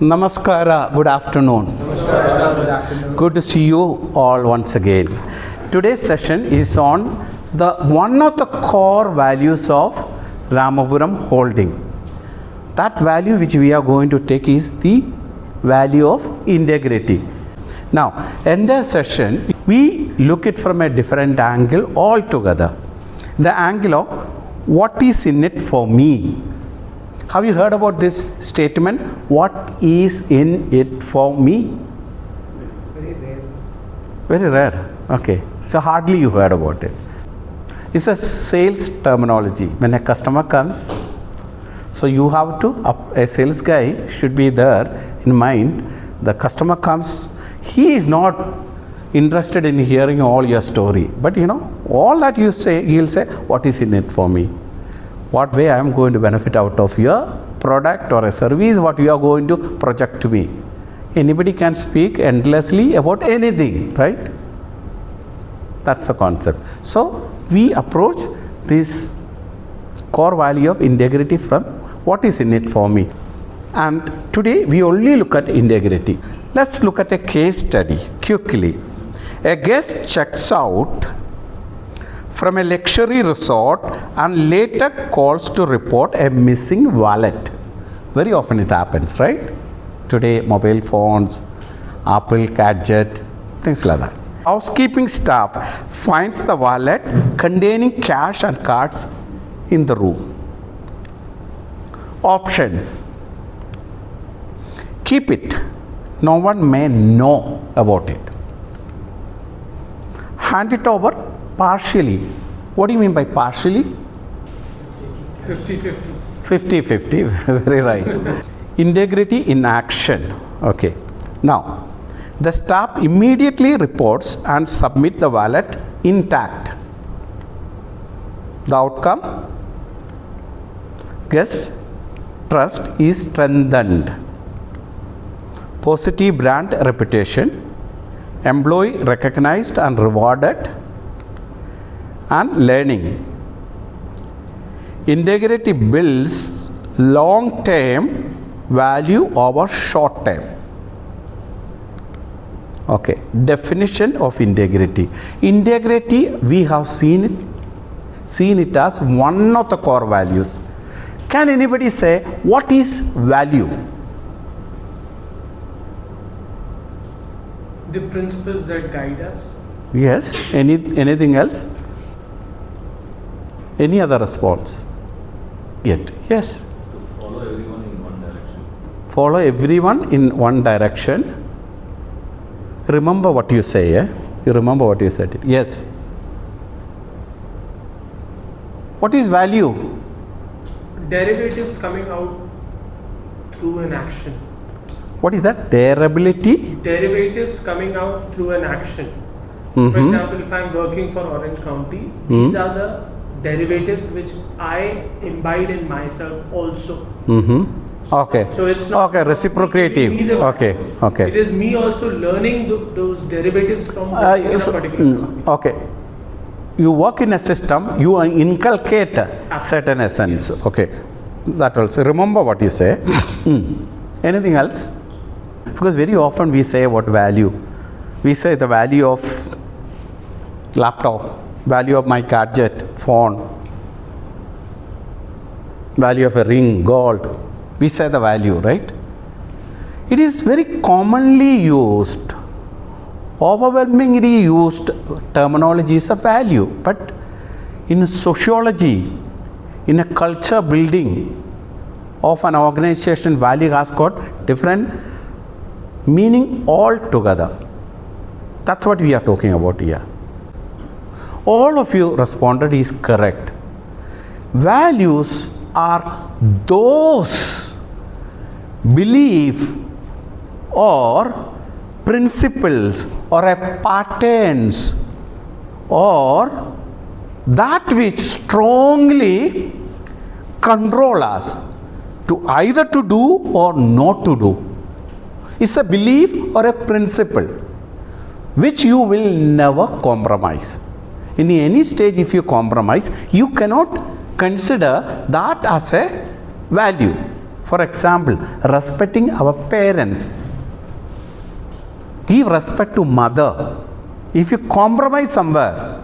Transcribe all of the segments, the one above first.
Namaskara, good afternoon. Namaskara, good afternoon. Good to see you all once again. Today's session is on one of the core values of Ramapuram Holding. That value which we are going to take is the value of integrity. Now, in this session, we look it from a different angle altogether. The angle of what is in it for me. Have you heard about this statement? What is in it for me? Very rare. Very rare. Okay. So hardly you heard about it. It's a sales terminology. When a customer comes, so you have to, a sales guy should be there in mind. The customer comes, he is not interested in hearing all your story. But all that you say, he'll say, what is in it for me? What way I am going to benefit out of your product or a service, what you are going to project to me. Anybody can speak endlessly about anything, right? That's the concept. So we approach this core value of integrity from what is in it for me. And today we only look at integrity. Let's look at a case study quickly. A guest checks out from a luxury resort and later calls to report a missing wallet. Very often it happens, right? Today, mobile phones, Apple gadget, things like that. Housekeeping staff finds the wallet containing cash and cards in the room. Options. Keep it. No one may know about it. Hand it over partially. What do you mean by partially? 50-50. 50-50, very right. Integrity in action. Okay. Now, the staff immediately reports and submit the wallet intact. The outcome? Guest trust is strengthened. Positive brand reputation. Employee recognized and rewarded. And learning. Integrity builds long-term value over short-term. Okay. Definition of integrity. Integrity, we have seen it as one of the core values. Can anybody say what is value? The principles that guide us. Yes. Anything else? Any other response? Yet. Yes. To follow everyone in one direction. Follow everyone in one direction. Remember what you say, eh? You remember what you said. Yes. What is value? Derivatives coming out through an action. What is that? Durability? Derivatives coming out through an action. Mm-hmm. For example, if I'm working for Orange County, these are the derivatives which I imbibe in myself also. Mm-hmm. Okay. So it's not reciprocative. Okay. It is me also learning those derivatives from a particular company. Okay. You work in a system, you inculcate certain essence. Yes. Okay. That also. Remember what you say. Anything else? Because very often we say what value. We say the value of laptop, value of my gadget, phone, value of a ring, gold. We say the value, right? It is very commonly used, overwhelmingly used terminology is a value. But in sociology, in a culture building of an organization, value has got different meaning altogether. That's what we are talking about here. All of you responded is correct. Values are those belief or principles or a patterns or that which strongly control us to either to do or not to do. It's a belief or a principle which you will never compromise. In any stage, if you compromise, you cannot consider that as a value. For example, respecting our parents. Give respect to mother. If you compromise somewhere,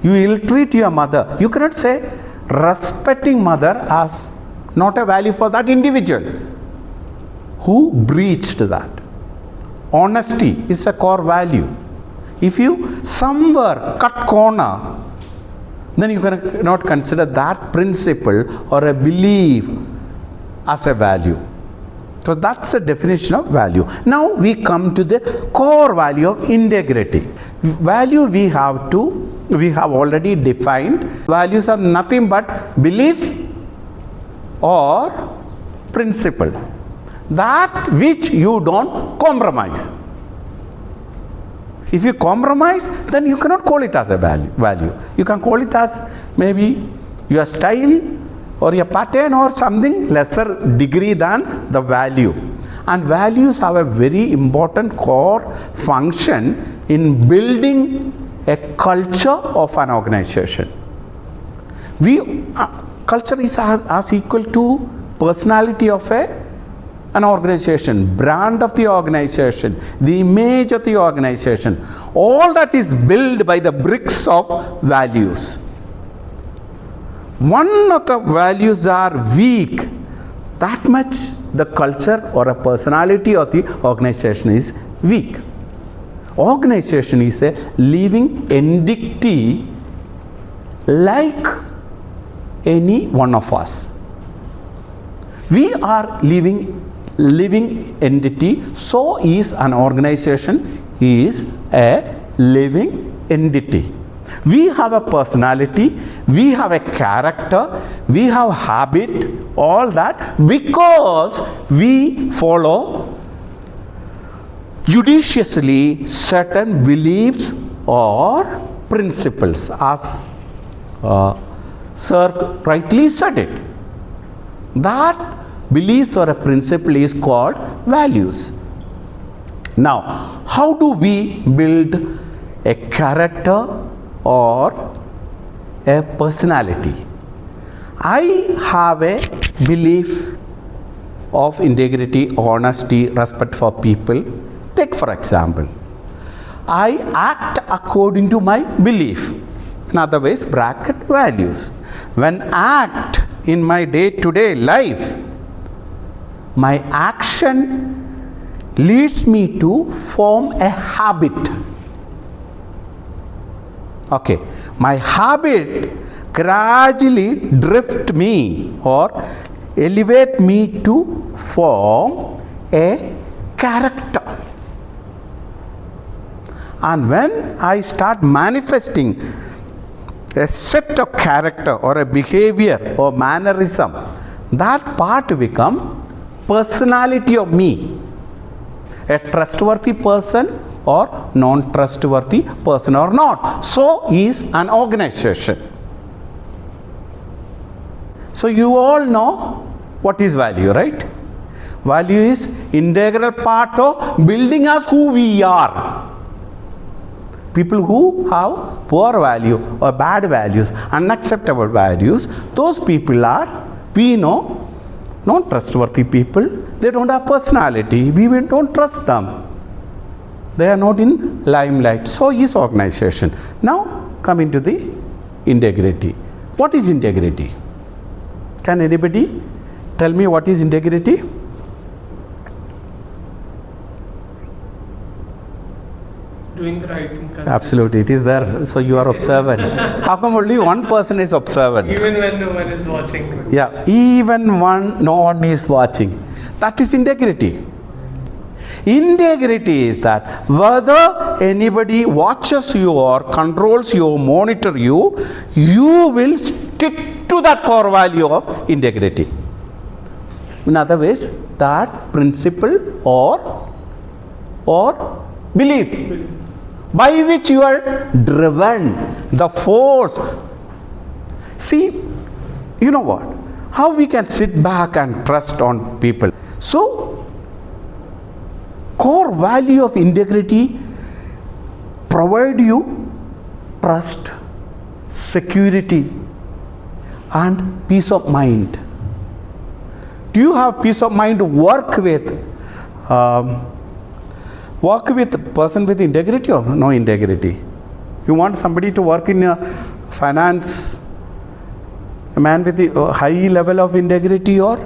you ill-treat your mother, you cannot say respecting mother as not a value for that individual who breached that. Honesty is a core value. If you somewhere cut corner, then you cannot consider that principle or a belief as a value. So that's the definition of value. Now we come to the core value of integrity. Value we have already defined. Values are nothing but belief or principle. That which you don't compromise. If you compromise, then you cannot call it as a value. You can call it as maybe your style or your pattern or something lesser degree than the value. And values have a very important core function in building a culture of an organization. Culture is as equal to personality of an organization, brand of the organization, the image of the organization. All that is built by the bricks of values. One of the values are weak, that much the culture or a personality of the organization is weak. Organization is a living entity like any one of us. We are living entity, so is an organization is a living entity. We have a personality, we have a character, we have habit, all that because we follow judiciously certain beliefs or principles, as Sir rightly said it. That beliefs or a principle is called values. Now, how do we build a character or a personality? I have a belief of integrity, honesty, respect for people. Take for example, I act according to my belief. In other ways, bracket values. When act in my day-to-day life, my action leads me to form a habit. Okay, my habit gradually drift me or elevate me to form a character. And when I start manifesting a set of character or a behavior or mannerism, that part become personality of me. A trustworthy person or non-trustworthy person or not. So is an organization. So you all know what is value, right? Value is integral part of building us who we are. People who have poor value or bad values, unacceptable values, those people are, we know, not trustworthy people. They don't have personality. We don't trust them. They are not in limelight. So is organization. Now coming to the integrity. What is integrity? Can anybody tell me what is integrity? Doing the right thing. Absolutely, it is there. So you are observant. How come only one person is observant? Even when no one is watching. Yeah, even when no one is watching. That is integrity. Integrity is that whether anybody watches you or controls you or monitor you, you will stick to that core value of integrity. In other ways, that principle or belief by which you are driven, the force. See, you know what? How we can sit back and trust on people. So, core value of integrity provide you trust, security and peace of mind. Do you have peace of mind to work with a person with integrity or no integrity? You want somebody to work in finance, a man with a high level of integrity, or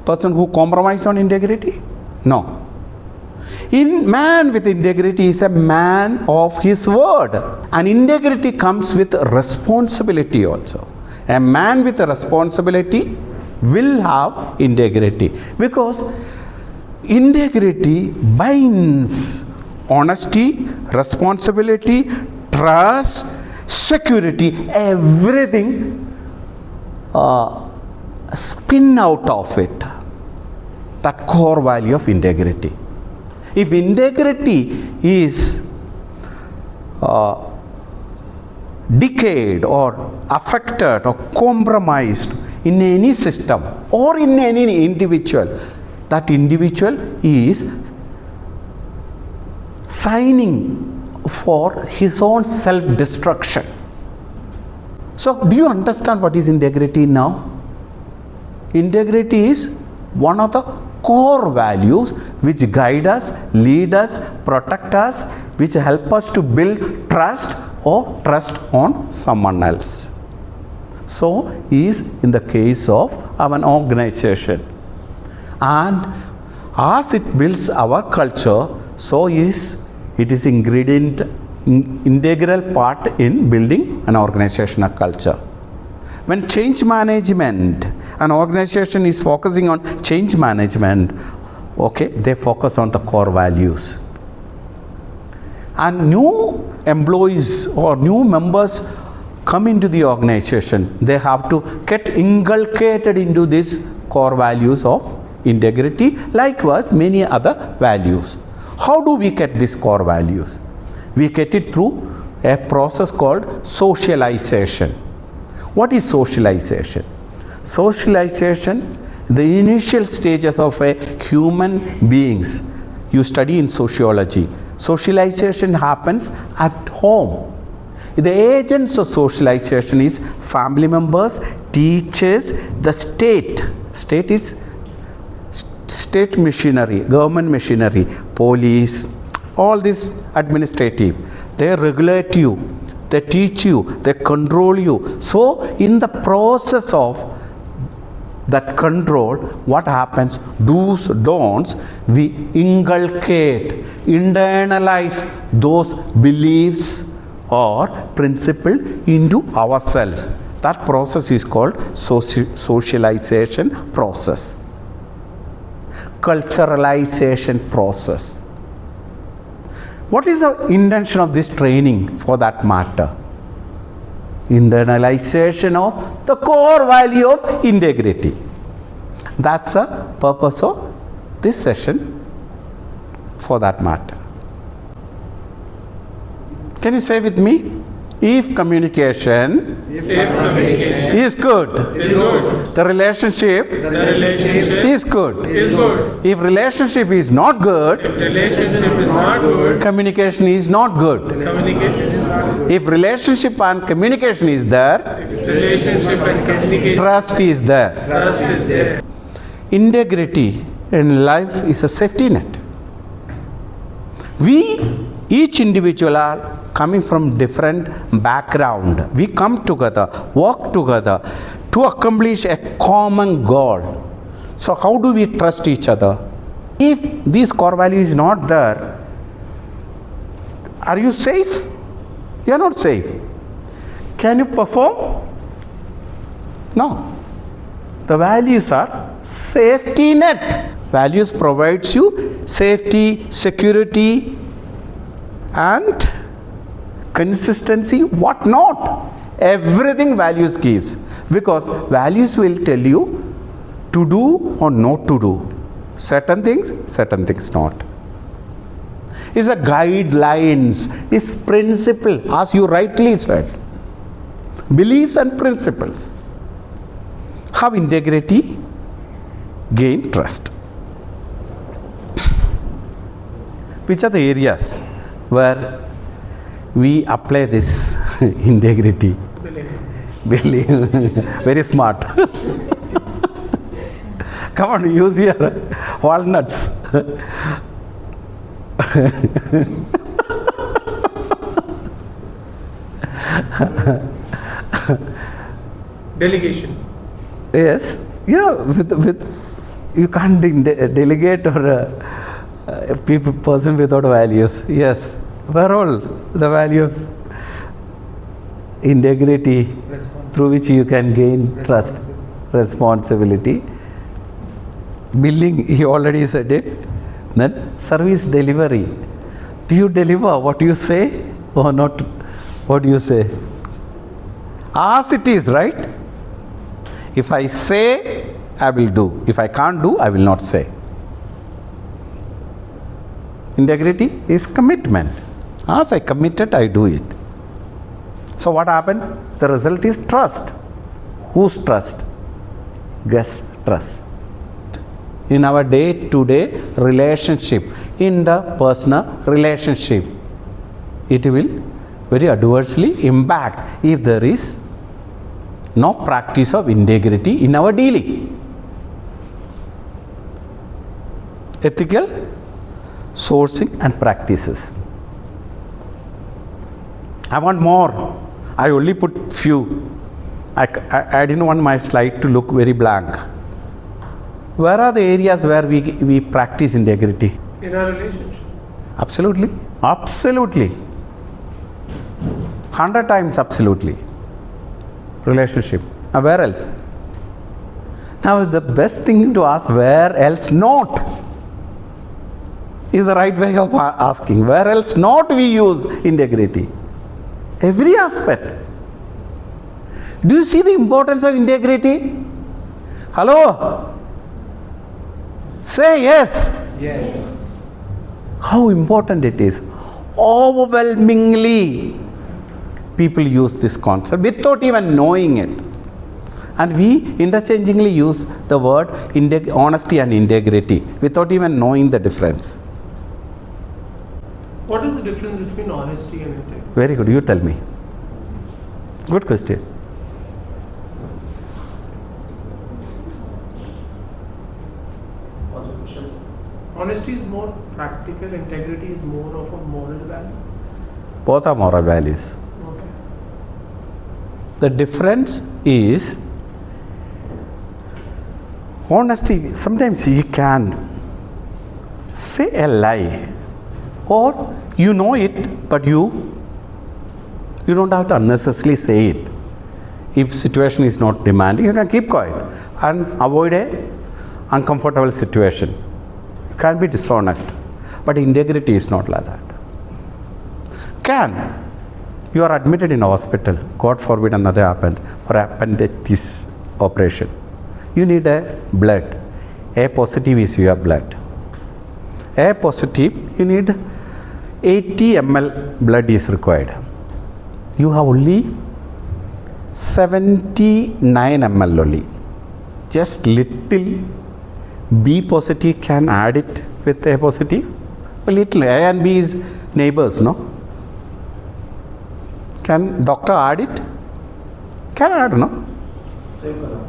person who compromise on integrity? No. In man with integrity is a man of his word, and integrity comes with responsibility also. A man with a responsibility will have integrity, because integrity binds honesty, responsibility, trust, security, everything spin out of it. That core value of integrity. If integrity is decayed or affected or compromised in any system or in any individual, that individual is signing for his own self-destruction. So, do you understand what is integrity now? Integrity is one of the core values which guide us, lead us, protect us, which help us to build trust or trust on someone else. So is in the case of an organization, and as it builds our culture, so is it is integral part in building an organizational culture. When change management, an organization is focusing on change management, okay, they focus on the core values. And new employees or new members come into the organization, they have to get inculcated into these core values of integrity, likewise many other values. How do we get these core values? We get it through a process called socialization. What is socialization? Socialization, the initial stages of a human beings, you study in sociology. Socialization happens at home. The agents of socialization is family members, teachers, the state. State is state machinery, government machinery, police, all this administrative. They regulate you, they teach you, they control you. So in the process of that control, what happens? Do's, don'ts, we inculcate, internalize those beliefs or principle into ourselves. That process is called socialization process, culturalization process. What is the intention of this training for that matter? Internalization of the core value of integrity. That's the purpose of this session for that matter. Can you say with me? If communication is good, the relationship is good. If relationship is not good, communication is not good. If relationship and communication is there, trust is there. Integrity in life is a safety net. We, each individual, are coming from different background. We come together, work together to accomplish a common goal. So how do we trust each other? If this core value is not there, are you safe? You are not safe. Can you perform? No. The values are safety net. Values provides you safety, security, and consistency, what not. Everything values gives, because values will tell you to do or not to do. Certain things not. It's a guidelines, it's principle, as you rightly said. Beliefs and principles. Have integrity, gain trust. Which are the areas where we apply this integrity? Believe. Very smart. Come on, use your walnuts. Delegation. Yes, yeah, with you can't delegate or a person without values. Yes, where all the value of integrity through which you can gain trust, responsibility. Billing, he already said it. Then service delivery. Do you deliver what you say or not what you say? As it is, right? If I say, I will do. If I can't do, I will not say. Integrity is commitment. As I committed, I do it. So what happened? The result is trust. Whose trust? Guest trust. In our day-to-day relationship, in the personal relationship, it will very adversely impact if there is no practice of integrity in our dealing. Ethical sourcing and practices. I want more. I only put few. I didn't want my slide to look very blank. Where are the areas where we practice integrity? In our relationship. Absolutely. Absolutely. 100 times absolutely. Relationship. Now where else? Now the best thing to ask, where else not? Is the right way of asking. Where else not we use integrity? Every aspect. Do you see the importance of integrity? Hello? Say yes. Yes. How important it is. Overwhelmingly, people use this concept without even knowing it. And we interchangingly use the word honesty and integrity without even knowing the difference. What is the difference between honesty and integrity? Very good, you tell me. Good question. Honesty is more practical, integrity is more of a moral value. Both are moral values. Okay. The difference is honesty. Sometimes you can say a lie, or you know it, but you don't have to unnecessarily say it. If situation is not demanding, you can keep quiet and avoid a uncomfortable situation. You can't be dishonest, but integrity is not like that. You are admitted in a hospital, God forbid another happened, for appendicitis operation. You need a blood. A positive is your blood. A positive, you need 80 ml blood is required. You have only 79 ml only. Just little. B positive can add it with A positive. A little. A and B is neighbors, no? Can doctor add it? Can add, no? Same color.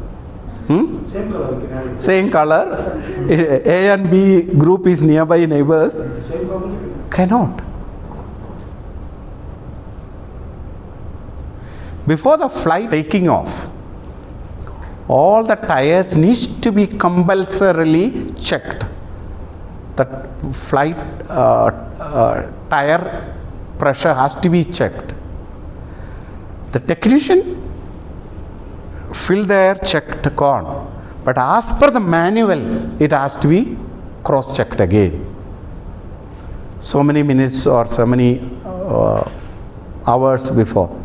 Same color we can add it. Same color. A and B group is nearby neighbors. Same color. Cannot. Before the flight taking off, all the tires needs to be compulsorily checked. The flight tire pressure has to be checked. The technician fill the air, checked, gone. But as per the manual, it has to be cross-checked again. So many minutes or so many hours before.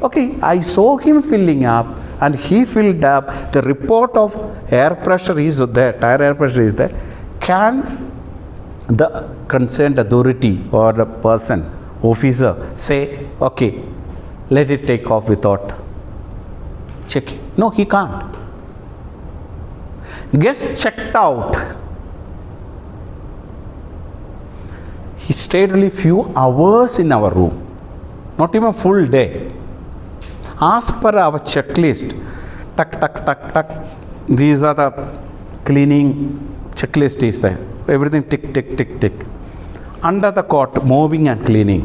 Okay, I saw him filling up and he filled up. The report of air pressure is there, tire air pressure is there. Can the concerned authority or the person, officer say, okay, let it take off without checking? No, he can't. Gets checked out. He stayed only few hours in our room, not even a full day. As per our checklist, tuck, tuck, tuck, tuck, these are the cleaning checklist is there. Everything tick, tick, tick, tick. Under the court, moving and cleaning.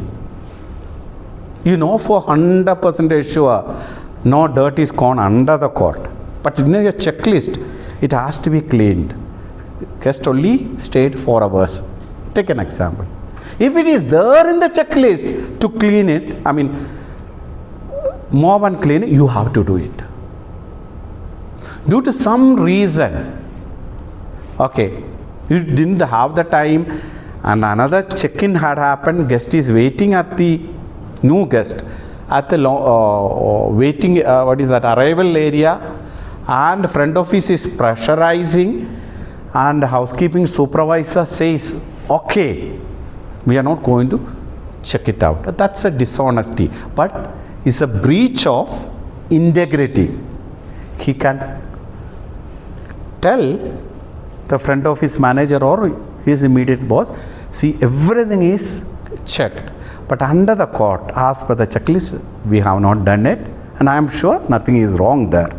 You know for 100% sure no dirt is gone under the court. But in your checklist, it has to be cleaned. Guest only stayed 4 hours. Take an example. If it is there in the checklist to clean it, I mean, mop and clean, you have to do it. Due to some reason, okay, you didn't have the time and another check-in had happened, guest is waiting at the new guest at the waiting arrival area, and front office is pressurizing and housekeeping supervisor says, okay, we are not going to check it out. That's a dishonesty, but it's a breach of integrity. He can tell the front office manager or his immediate boss, see, everything is checked, but under the court, as per the checklist, we have not done it, and I am sure nothing is wrong there.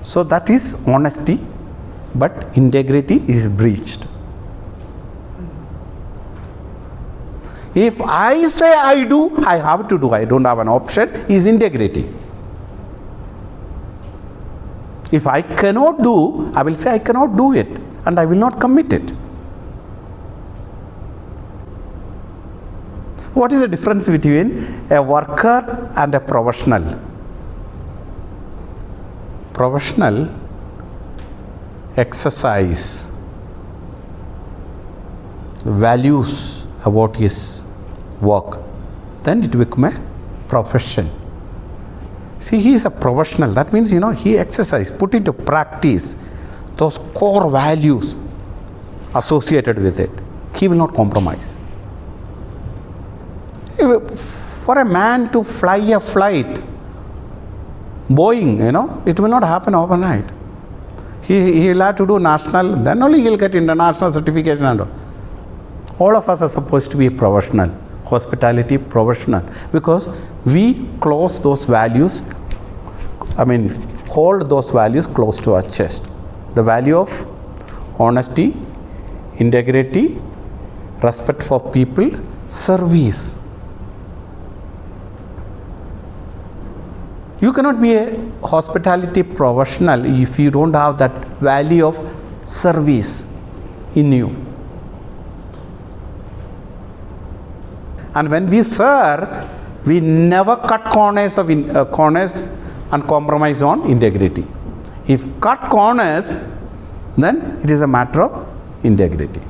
So that is honesty, but integrity is breached. If I say I do, I have to do, I don't have an option, is integrity. If I cannot do, I will say I cannot do it and I will not commit it. What is the difference between a worker and a professional? Professional exercise values about his work, then it become a profession. See, he is a professional. That means, he exercise, put into practice those core values associated with it. He will not compromise. For a man to fly a flight, Boeing, it will not happen overnight. He will have to do national, then only he will get international certification and all of us are supposed to be professional, hospitality professional, because we close those values, hold those values close to our chest. The value of honesty, integrity, respect for people, service. You cannot be a hospitality professional if you don't have that value of service in you. And when we serve, we never cut corners and compromise on integrity. If cut corners, then it is a matter of integrity.